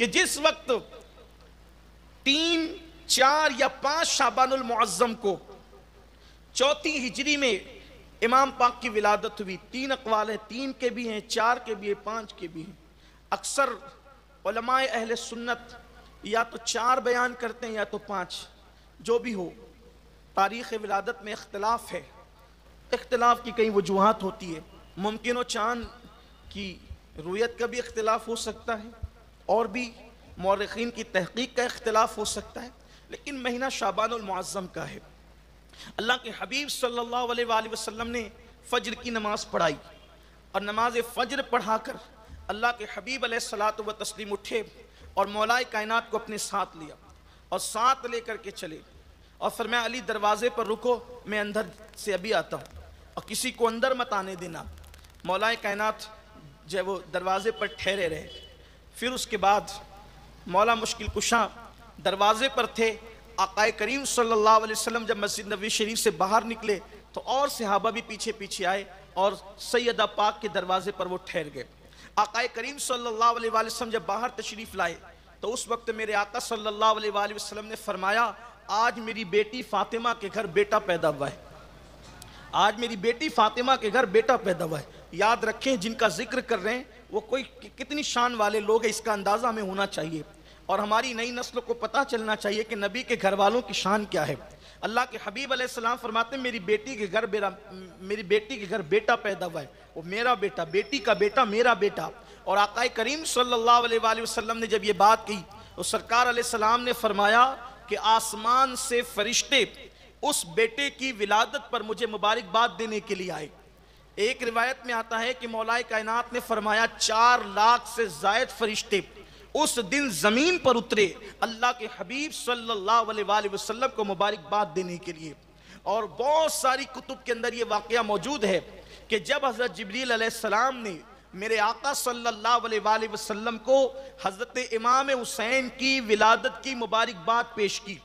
کہ جس وقت 3، 4 یا 5 شعبان المعظم کو 4 ہجری میں امام پاک کی ولادت ہوئی. 3 اقوال ہیں، 3 کے بھی ہیں، 4 کے بھی ہیں، 5 کے بھی ہیں. اکثر علماء اہل سنت یا تو 4 بیان کرتے ہیں یا تو 5. جو بھی ہو، تاریخ ولادت میں اختلاف ہے. اختلاف کی کئی وجوہات ہوتی ہے. ممکن ہو چاند کی رویت کا بھی اختلاف ہو سکتا ہے، اور بھی مورخین کی تحقیق کا اختلاف ہو سکتا ہے، لیکن مہینہ شعبان المعظم کا ہے. اللہ کے حبیب صلی اللہ علیہ وآلہ وسلم نے فجر کی نماز پڑھائی، اور نماز فجر پڑھا کر اللہ کے حبیب علیہ الصلاۃ والتسلیم اٹھے اور مولا کائنات کو اپنے ساتھ لیا اور ساتھ لے کر کے چلے اور فرمایا علی دروازے پر رکو، میں اندر سے ابھی آتا ہوں اور کسی کو اندر مت آنے دینا. مولا کائنات جو ہے وہ دروازے پر ٹھہرے رہے. پھر اس کے بعد مولا مشکل کشا دروازے پر تھے. آقا کریم صلی اللہ علیہ وسلم جب مسجد نبوی شریف سے باہر نکلے تو اور صحابہ بھی پیچھے پیچھے آئے اور سیدہ پاک کے دروازے پر وہ ٹھہر گئے. آقا کریم صلی اللہ علیہ وآلہ وسلم جب باہر تشریف لائے تو اس وقت میرے آقا صلی اللہ علیہ وآلہ وسلم نے فرمایا آج میری بیٹی فاطمہ کے گھر بیٹا پیدا ہوا ہے. آج میری بیٹی فاطمہ کے گھر بیٹا پیدا ہوا ہے. یاد رکھیں جن کا ذکر کر رہے ہیں وہ کوئی کتنی شان والے لوگ ہیں، اس کا اندازہ ہمیں ہونا چاہیے، اور ہماری نئی نسلوں کو پتہ چلنا چاہیے کہ نبی کے گھر والوں کی شان کیا ہے. اللہ کے حبیب علیہ السلام فرماتے ہیں میری بیٹی کے گھر بیٹا پیدا ہوا ہے. وہ میرا بیٹا، بیٹی کا بیٹا، میرا بیٹا. اور آقا کریم صلی اللہ علیہ وآلہ وسلم نے جب یہ بات کی تو سرکار علیہ السلام نے فرمایا کہ آسمان سے فرشتے اس بیٹے کی ولادت پر مجھے مبارکباد دینے کے لیے آئے. ایک روایت میں آتا ہے کہ مولا کائنات نے فرمایا 4 لاکھ سے زائد فرشتے اس دن زمین پر اترے اللہ کے حبیب صلی اللہ علیہ وآلہ وسلم کو مبارکباد دینے کے لیے. اور بہت ساری کتب کے اندر یہ واقعہ موجود ہے کہ جب حضرت جبریل علیہ السلام نے میرے آقا صلی اللہ علیہ وآلہ وسلم کو حضرت امام حسین کی ولادت کی مبارکباد پیش کی.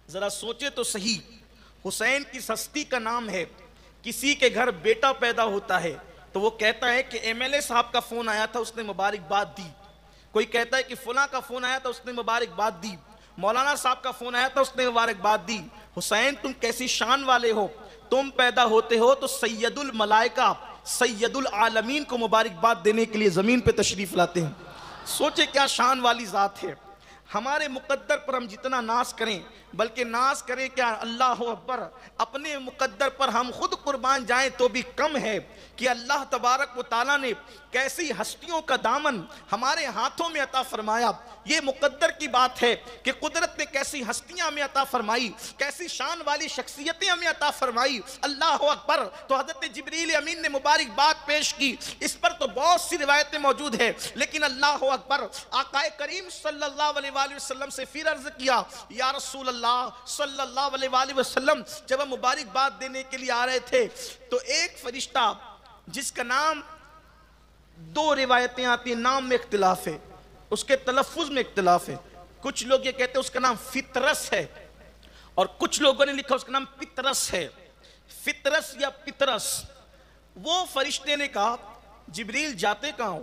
ذرا سوچے تو صحیح، حسین کی ہستی کا نام ہے. کسی کے گھر بیٹا پیدا ہوتا ہے تو وہ کہتا ہے کہ ایم ایل اے صاحب کا فون آیا تھا اس نے مبارکباد دی. کوئی کہتا ہے کہ فلاں کا فون آیا تھا اس نے مبارکباد دی. مولانا صاحب کا فون آیا تھا اس نے مبارکباد دی. حسین تم کیسی شان والے ہو، تم پیدا ہوتے ہو تو سید الملائکہ سید العالمین کو مبارکباد دینے کے لیے زمین پہ تشریف لاتے ہیں. سوچے کیا شان والی ذات ہے. ہمارے مقدر پر ہم جتنا ناز کریں، بلکہ ناز کریں کیا، اللہ اکبر، اپنے مقدر پر ہم خود قربان جائیں تو بھی کم ہے کہ اللہ تبارک و تعالیٰ نے کیسی ہستیوں کا دامن ہمارے ہاتھوں میں عطا فرمایا. یہ مقدر کی بات ہے کہ قدرت نے کیسی ہستیاں ہمیں عطا فرمائی، کیسی شان والی شخصیتیں ہمیں عطا فرمائی. اللہ اکبر. تو حضرت جبریل امین نے مبارکباد پیش کی. اس پر تو بہت سی روایتیں موجود ہیں، لیکن اللہ اکبر، آقا کریم صلی اللہ علیہ وآلہ وسلم سے پھر عرض کیا یا رسول اللہ صلی اللہ علیہ وآلہ وسلم جب ہم مبارکباد دینے کے لیے آ رہے تھے تو ایک فرشتہ جس کا نام، 2 روایتیں آتی ہیں، نام میں اختلاف ہے، اس کے تلفظ میں اختلاف ہے. کچھ لوگ یہ کہتے ہیں اس کا نام فطرس ہے اور کچھ لوگوں نے لکھا اس کا نام پترس ہے. فطرس یا پترس. وہ فرشتے نے کہا جبریل جاتے کہاں ہو؟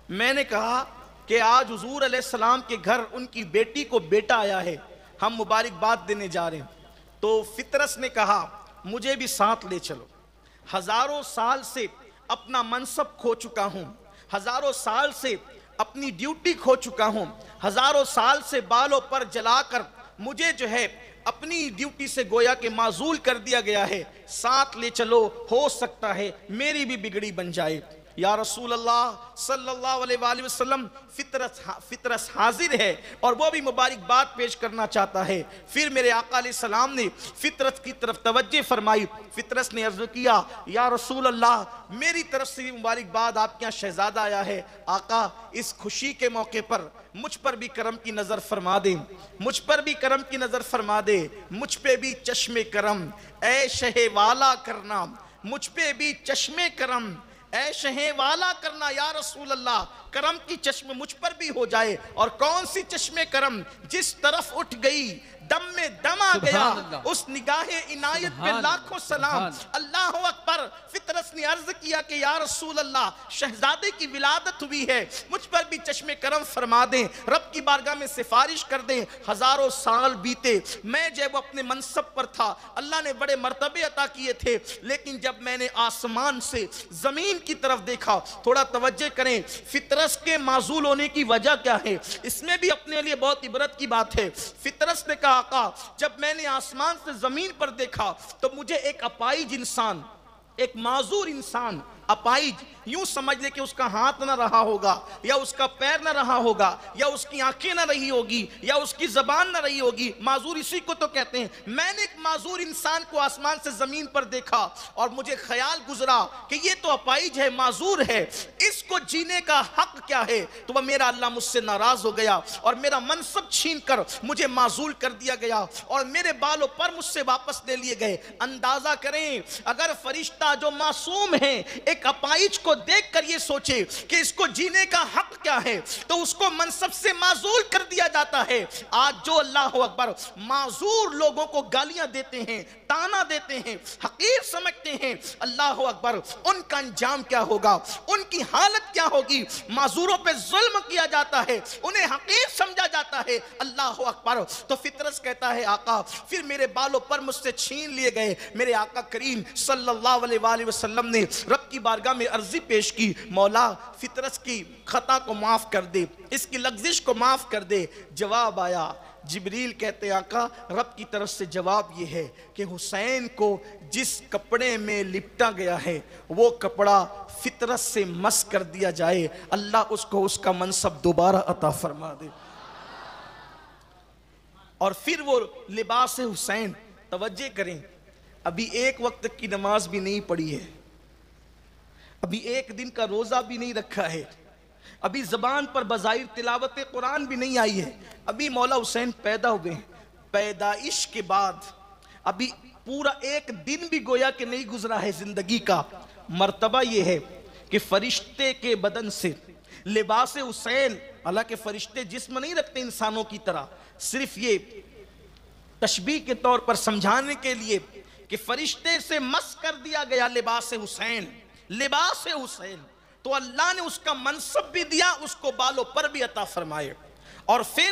میں نے کہا کہ آج حضور علیہ السلام کے گھر ان کی بیٹی کو بیٹا آیا ہے، ہم مبارکباد دینے جا رہے ہیں. تو فطرس نے کہا مجھے بھی ساتھ لے چلو. ہزاروں سال سے اپنا منصب کھو چکا ہوں، ہزاروں سال سے اپنی ڈیوٹی کھو چکا ہوں، ہزاروں سال سے بالوں پر جلا کر مجھے جو ہے اپنی ڈیوٹی سے گویا کہ معزول کر دیا گیا ہے. ساتھ لے چلو، ہو سکتا ہے میری بھی بگڑی بن جائے. یا رسول اللہ صلی اللہ علیہ وآلہ وسلم، فطرس حاضر ہے اور وہ بھی مبارکباد پیش کرنا چاہتا ہے. پھر میرے آقا علیہ السلام نے فطرس کی طرف توجہ فرمائی. فطرس نے عرض کیا یا رسول اللہ میری طرف سے بھی مبارکباد، آپ کے یہاں شہزادہ آیا ہے. آقا اس خوشی کے موقع پر مجھ پر بھی کرم کی نظر فرما دے، مجھ پر بھی کرم کی نظر فرما دے، مجھ پہ بھی چشم کرم اے شہ والا کرنا، مجھ پہ بھی چشم کرم اے شہ والا کرنا. یا رسول اللہ کرم کی چشم مجھ پر بھی ہو جائے. اور کون سی چشم کرم؟ جس طرف اٹھ گئی دم میں دم آ گیا، اس نگاہ عنایت پہ لاکھوں سلام. اللہ اکبر. فطرت فطرس نے عرض کیا کہ یا رسول اللہ شہزادے کی ولادت ہوئی ہے، مجھ پر بھی چشم کرم فرما دیں، رب کی بارگاہ میں سفارش کر دیں۔ ہزاروں سال بیتے، میں جب اپنے منصب پر تھا اللہ نے بڑے مرتبے عطا کیے تھے، لیکن جب میں نے آسمان سے زمین کی طرف دیکھا، تھوڑا توجہ کریں فطرس کے معزول ہونے کی وجہ کیا ہے، اس میں بھی اپنے لیے بہت عبرت کی بات ہے۔ فطرس نے کہا آقا جب میں نے آسمان سے زمین پر دیکھا تو مجھے ایک اپائج انسان، ایک معذور انسان، اپائج یوں سمجھ لے کہ اس کا ہاتھ نہ رہا ہوگا، یا اس کا پیر نہ رہا ہوگا، یا اس کی آنکھیں نہ رہی ہوگی، یا اس کی زبان نہ رہی ہوگی، معذور اسی کو تو کہتے ہیں۔ میں نے ایک معذور انسان کو آسمان سے زمین پر دیکھا اور مجھے خیال گزرا کہ یہ تو اپائج ہے، معذور ہے، اس کو جینے کا حق کیا ہے؟ تو وہ میرا اللہ مجھ سے ناراض ہو گیا اور میرا منصب چھین کر مجھے معزول کر دیا گیا اور میرے بالوں پر مجھ سے واپس لے لیے گئے۔ اندازہ کریں اگر فرشتہ جو معصوم ہیں ایک اپائج کو دیکھ کر یہ سوچے کہ اس کو جینے کا حق کیا ہے تو اس کو منصب سے معزول کر دیا جاتا ہے۔ آج جو اللہ اکبر معذور لوگوں کو گالیاں دیتے ہیں، تانا دیتے ہیں، حقیر سمجھتے ہیں، اللہ اکبر ان کا انجام کیا ہوگا، ان کی حالت کیا ہوگی۔ معذوروں پہ ظلم کیا جاتا ہے، انہیں حقیر سمجھا جاتا ہے، اللہ اکبر۔ تو فطرس کہتا ہے آقا پھر میرے بالوں پر مجھ سے چھین لیے گئے۔ میرے آقا کریم صلی اللہ علیہ وآلہ وسلم نے رب کی بارگاہ میں عرضی پیش کی، مولا فطرس کی خطا کو معاف کر دے، اس کی لغزش کو معاف کر دے۔ جواب آیا، جبریل کہتے آقا رب کی طرف سے جواب یہ ہے کہ حسین کو جس کپڑے میں لپٹا گیا ہے وہ کپڑا فطرت سے مس کر دیا جائے، اللہ اس کو اس کا منصب دوبارہ عطا فرما دے۔ اور پھر وہ لباس حسین، توجہ کریں ابھی ایک وقت کی نماز بھی نہیں پڑھی ہے، ابھی ایک دن کا روزہ بھی نہیں رکھا ہے، ابھی زبان پر بظاہر تلاوت قرآن بھی نہیں آئی ہے، ابھی مولا حسین پیدا ہوئے ہیں۔ پیدائش کے بعد ابھی پورا ایک دن بھی گویا کہ نہیں گزرا ہے زندگی کا، مرتبہ یہ ہے کہ فرشتے کے بدن سے لباس حسین، حالانکہ فرشتے جسم نہیں رکھتے انسانوں کی طرح، صرف یہ تشبیہ کے طور پر سمجھانے کے لیے کہ فرشتے سے مس کر دیا گیا لباس حسین، لباس حسین، تو اللہ نے اس کا منصب بھی دیا، اس کو بالوں پر بھی عطا فرمائے۔ اور پھر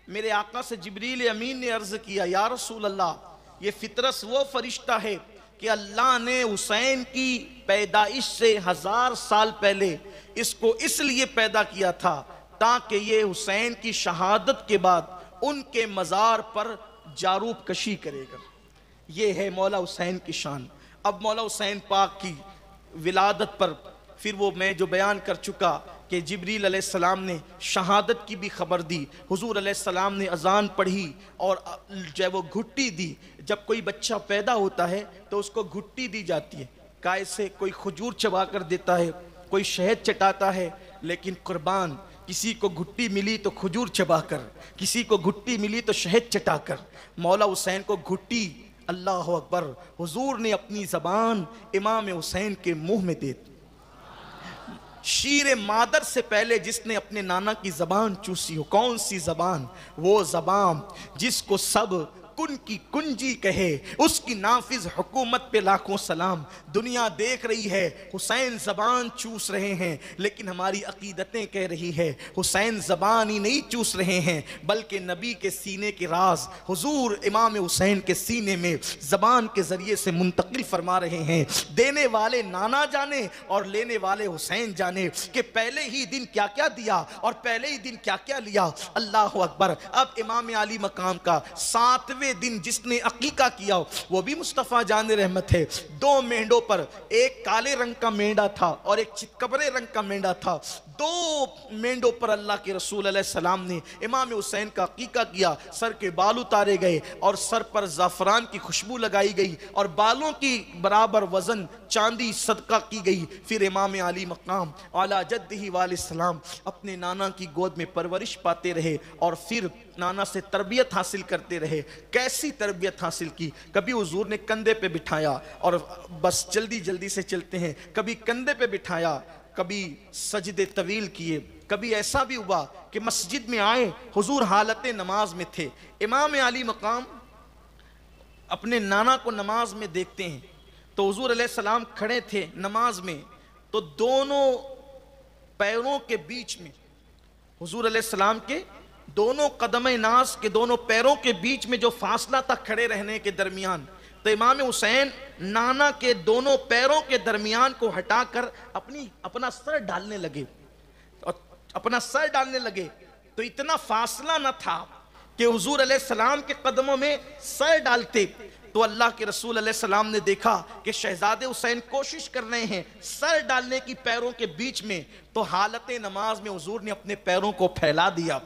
میرے آقا سے جبریل امین نے عرض کیا یا رسول اللہ یہ فطرس وہ فرشتہ ہے کہ اللہ نے حسین کی پیدائش سے 1000 سال پہلے اس کو اس لیے پیدا کیا تھا تاکہ یہ حسین کی شہادت کے بعد ان کے مزار پر جاروب کشی کرے گا۔ یہ ہے مولا حسین کی شان۔ اب مولا حسین پاک کی ولادت پر پھر وہ میں جو بیان کر چکا کہ جبریل علیہ السلام نے شہادت کی بھی خبر دی، حضور علیہ السلام نے اذان پڑھی اور جو وہ گھٹی دی۔ جب کوئی بچہ پیدا ہوتا ہے تو اس کو گھٹی دی جاتی ہے، کائے سے کوئی کھجور چبا کر دیتا ہے، کوئی شہد چٹاتا ہے، لیکن قربان کسی کو گھٹی ملی تو کھجور چبا کر، کسی کو گھٹی ملی تو شہد چٹا کر، مولا حسین کو گھٹی اللہ اکبر حضور نے اپنی زبان امام حسین کے منہ میں دے دی۔ شیر مادر سے پہلے جس نے اپنے نانا کی زبان چوسی ہو، کون سی زبان؟ وہ زبان جس کو سب کن کی کنجی کہے، اس کی نافذ حکومت پہ لاکھوں سلام۔ دنیا دیکھ رہی ہے حسین زبان چوس رہے ہیں، لیکن ہماری عقیدتیں کہہ رہی ہے حسین زبان ہی نہیں چوس رہے ہیں بلکہ نبی کے سینے کے راز حضور امام حسین کے سینے میں زبان کے ذریعے سے منتقل فرما رہے ہیں۔ دینے والے نانا جانے اور لینے والے حسین جانے کہ پہلے ہی دن کیا کیا دیا اور پہلے ہی دن کیا کیا لیا۔ اللہ اکبر۔ اب امام علی مقام کا 7ویں دن جس نے عقیقہ کیا وہ بھی مصطفیٰ جان رحمت ہے۔ 2 مینڈوں پر، ایک کالے رنگ کا مینڈا تھا اور ایک چتکبرے رنگ کا مینڈا تھا، 2 مینڈوں پر اللہ کے رسول علیہ السلام نے امام حسین کا عقیقہ کیا۔ سر کے بال اتارے گئے اور سر پر زعفران کی خوشبو لگائی گئی اور بالوں کی برابر وزن چاندی صدقہ کی گئی۔ پھر امام علی مقام اعلیٰ جدہ والہ السلام اپنے نانا کی گود میں پرورش پاتے رہے اور پھر نانا سے تربیت حاصل کرتے رہے۔ کیسی تربیت حاصل کی؟ کبھی حضور نے کندھے پہ بٹھایا اور بس جلدی جلدی سے چلتے ہیں، کبھی کندھے پہ بٹھایا، کبھی سجدے طویل کیے، کبھی ایسا بھی ہوا کہ مسجد میں آئے حضور حالت نماز میں تھے۔ امام علی مقام اپنے نانا کو نماز میں دیکھتے ہیں تو حضور علیہ السلام کھڑے تھے نماز میں، تو دونوں پیروں کے بیچ میں، حضور علیہ السلام کے دونوں قدم ناز کے دونوں پیروں کے بیچ میں جو فاصلہ تھا کھڑے رہنے کے درمیان، تو امام حسین نانا کے دونوں پیروں کے درمیان کو ہٹا کر اپنا سر ڈالنے لگے، تو اتنا فاصلہ نہ تھا کہ حضور علیہ السلام کے قدموں میں سر ڈالتے، تو اللہ کے رسول علیہ السلام نے دیکھا کہ شہزادے حسین کوشش کر رہے ہیں سر ڈالنے کی پیروں کے بیچ میں، تو حالت نماز میں حضور نے اپنے پیروں کو پھیلا دیا،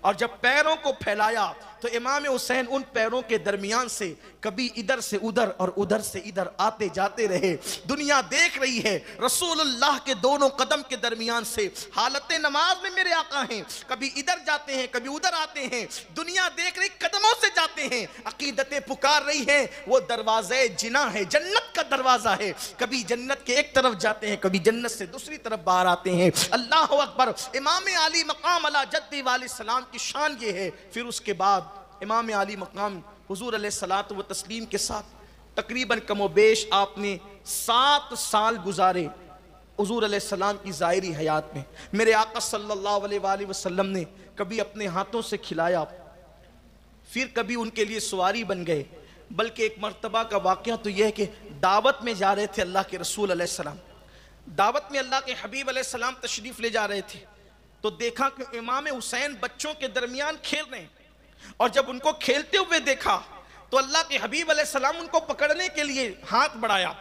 اور جب پیروں کو پھیلایا تو امام حسین ان پیروں کے درمیان سے کبھی ادھر سے ادھر اور ادھر سے ادھر آتے جاتے رہے۔ دنیا دیکھ رہی ہے رسول اللہ کے دونوں قدم کے درمیان سے حالت نماز میں میرے آقا ہیں، کبھی ادھر جاتے ہیں کبھی ادھر آتے ہیں، دنیا دیکھ رہی قدموں سے جاتے ہیں، عقیدتیں پکار رہی ہیں، وہ دروازے جنا ہے، جنت کا دروازہ ہے، کبھی جنت کے ایک طرف جاتے ہیں کبھی جنت سے دوسری طرف باہر آتے ہیں۔ اللہ اکبر، امام علی مقام علی جدی والے السلام کی شان یہ ہے۔ پھر اس کے بعد امام علی مقام حضور علیہ الصلوۃ والتسلیم کے ساتھ تقریباً کم و بیش آپ نے 7 سال گزارے حضور علیہ السلام کی ظاہری حیات میں۔ میرے آقا صلی اللہ علیہ وآلہ وسلم نے کبھی اپنے ہاتھوں سے کھلایا، پھر کبھی ان کے لیے سواری بن گئے، بلکہ ایک مرتبہ کا واقعہ تو یہ ہے کہ دعوت میں جا رہے تھے اللہ کے رسول علیہ السلام، دعوت میں اللہ کے حبیب علیہ السلام تشریف لے جا رہے تھے، تو دیکھا کہ امام حسین بچوں کے درمیان کھیل رہے ہیں، اور جب ان کو کھیلتے ہوئے دیکھا تو اللہ کے حبیب علیہ السلام ان کو پکڑنے کے لیے ہاتھ بڑھایا،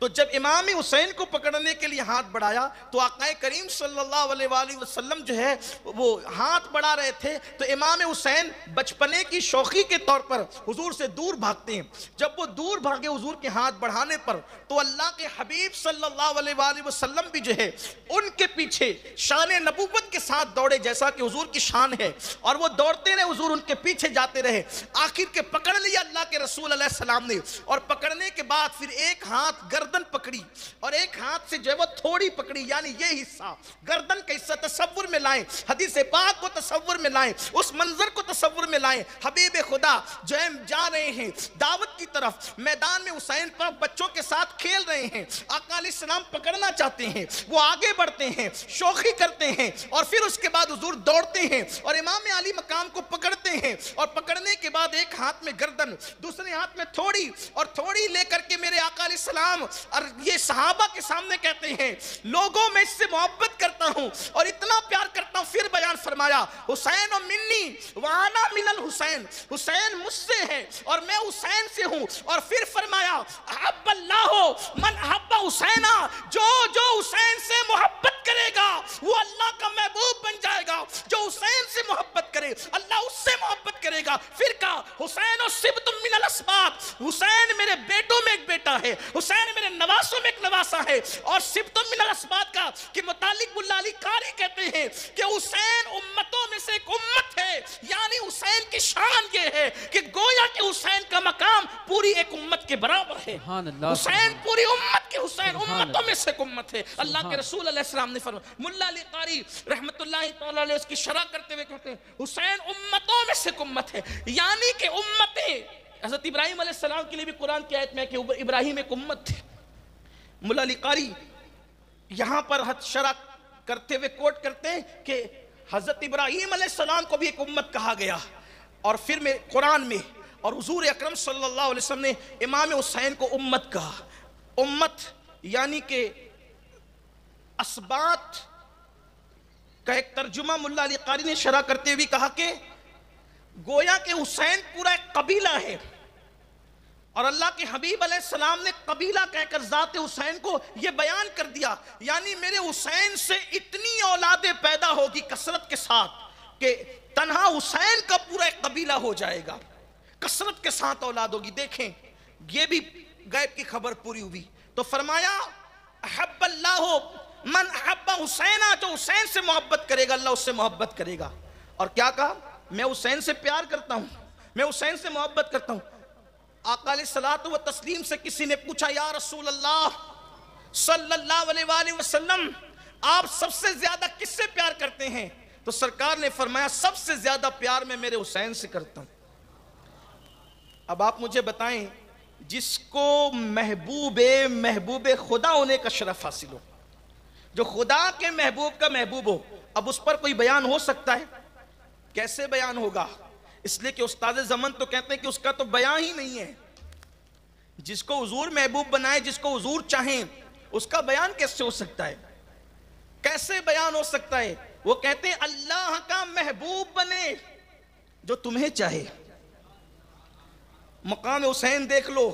تو جب امام حسین کو پکڑنے کے لیے ہاتھ بڑھایا تو آقا کریم صلی اللہ علیہ وآلہ وسلم جو ہے وہ ہاتھ بڑھا رہے تھے، تو امام حسین بچپنے کی شوخی کے طور پر حضور سے دور بھاگتے ہیں۔ جب وہ دور بھاگے حضور کے ہاتھ بڑھانے پر تو اللہ کے حبیب صلی اللہ علیہ وآلہ وسلم بھی جو ہے ان کے پیچھے شان نبوت کے ساتھ دوڑے، جیسا کہ حضور کی شان ہے، اور وہ دوڑتے رہے، حضور ان کے پیچھے جاتے رہے، آخر کے پکڑ لیا اللہ کے رسول علیہ السلام نے، اور پکڑنے کے بعد پھر ایک ہاتھ گردن پکڑی اور ایک ہاتھ سے جو ہے وہ تھوڑی پکڑی، یعنی یہ حصہ گردن کا حصہ تصور میں لائیں، حدیث پاک کو تصور میں لائیں، اس منظر کو تصور میں لائیں، حبیب خدا جو ہے جا رہے ہیں دعوت کی طرف، میدان میں حسین پر بچوں کے ساتھ کھیل رہے ہیں، آقا علیہ السلام پکڑنا چاہتے ہیں، وہ آگے بڑھتے ہیں، شوخی کرتے ہیں، اور پھر اس کے بعد حضور دوڑتے ہیں اور امام علی مقام کو پکڑتے ہیں، اور پکڑنے کے بعد ایک ہاتھ میں گردن دوسرے ہاتھ میں تھوڑی، اور تھوڑی لے کر کے میرے آقا علیہ السلام اور یہ صحابہ کے سامنے کہتے ہیں لوگوں میں اس سے محبت کرتا ہوں اور اتنا پیار کرتا ہوں۔ پھر بیان فرمایا حسین و منی وانا من الحسین، حسین مجھ سے ہے اور میں حسین سے ہوں، اور پھر فرمایا احب اللہ من احب حسینا، جو جو حسین سے محبت کرے گا وہ اللہ کا محبوب بن جائے گا، جو حسین سے محبت کرے اللہ اس سے محبت کرے گا۔ پھر کہا حسین و سبت من الاسباط، حسین میرے بیٹوں میں ایک بیٹا ہے، حسین میرے نواسوں میں ایک نواسا ہے، اور سبت من الاسباط کا کہ متعلق ملا علی قاری کہتے ہیں کہ حسین امتوں میں سے ایک امت ہے، یعنی حسین کی شان یہ ہے کہ گویا کہ حسین کا مقام پوری ایک امت کے برابر ہے، حسین پوری امت کے حسین امتوں میں سے ایک امت ہے۔ اللہ کے رسول علیہ السلام نے فرمایا، ملا علی قاری رحمت اللہ تعالیٰ علیہ اس کی شرح کرتے ہوئے کہتے ہیں حسین امتوں میں سے ایک امت ہے، یعنی کہ امتیں حضرت ابراہیم علیہ السلام کے لیے بھی قرآن کی آیت میں ہے کہ ابراہیم ایک امت تھے۔ ملا علی قاری یہاں پر شرح کرتے ہوئے کوٹ کرتے ہیں کہ حضرت ابراہیم علیہ السلام کو بھی ایک امت کہا گیا، اور پھر میں قرآن میں اور حضور اکرم صلی اللہ علیہ وسلم نے امام حسین کو امت کہا۔ امت یعنی کہ اسباط کا ایک ترجمہ ملا علی قاری نے شرح کرتے ہوئے کہا کہ گویا کہ حسین پورا ایک قبیلہ ہے، اور اللہ کے حبیب علیہ السلام نے قبیلہ کہہ کر ذات حسین کو یہ بیان کر دیا، یعنی میرے حسین سے اتنی اولادیں پیدا ہوگی کثرت کے ساتھ کہ تنہا حسین کا پورا ایک قبیلہ ہو جائے گا، کثرت کے ساتھ اولاد ہوگی۔ دیکھیں یہ بھی غیب کی خبر پوری ہوئی، تو فرمایا احب اللہ من احب حسینا، جو حسین سے محبت کرے گا اللہ اس سے محبت کرے گا، اور کیا کہا میں حسین سے پیار کرتا ہوں، میں حسین سے محبت کرتا ہوں۔ آقا علیہ الصلوۃ والتسلیم سے کسی نے پوچھا یا رسول اللہ صلی اللہ علیہ وآلہ وسلم آپ سب سے زیادہ کس سے پیار کرتے ہیں؟ تو سرکار نے فرمایا سب سے زیادہ پیار میں میرے حسین سے کرتا ہوں۔ اب آپ مجھے بتائیں جس کو محبوب خدا ہونے کا شرف حاصل ہو، جو خدا کے محبوب کا محبوب ہو. اب اس پر کوئی بیان ہو سکتا ہے؟ کیسے بیان ہوگا؟ اس لیے کہ استاد زمن تو کہتے ہیں کہ اس کا تو بیان ہی نہیں ہے. جس کو حضور محبوب بنائے، جس کو حضور چاہیں، اس کا بیان کیسے ہو سکتا ہے؟ کیسے بیان ہو سکتا ہے؟ وہ کہتے ہیں اللہ کا محبوب بنے جو تمہیں چاہے. مقام حسین دیکھ لو،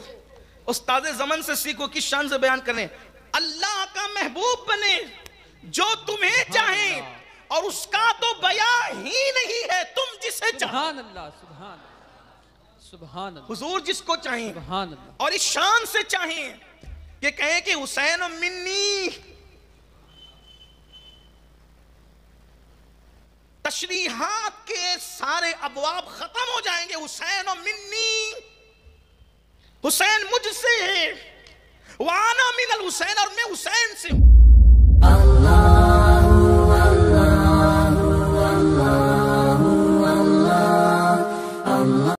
استاد زمن سے سیکھو کس شان سے بیان کریں. اللہ کا محبوب بنے جو تمہیں چاہے، اور اس کا تو بیان ہی نہیں ہے، تم جسے چاہو. سبحان اللہ، سبحان اللہ، سبحان اللہ. حضور جس کو چاہیں سبحان اللہ. اور اس شان سے چاہیں کہ کہیں کہ حسین منی، تشریحات کے سارے ابواب ختم ہو جائیں گے. حسین منی، حسین مجھ سے ہے، وانا من الحسین، اور میں حسین سے ہوں.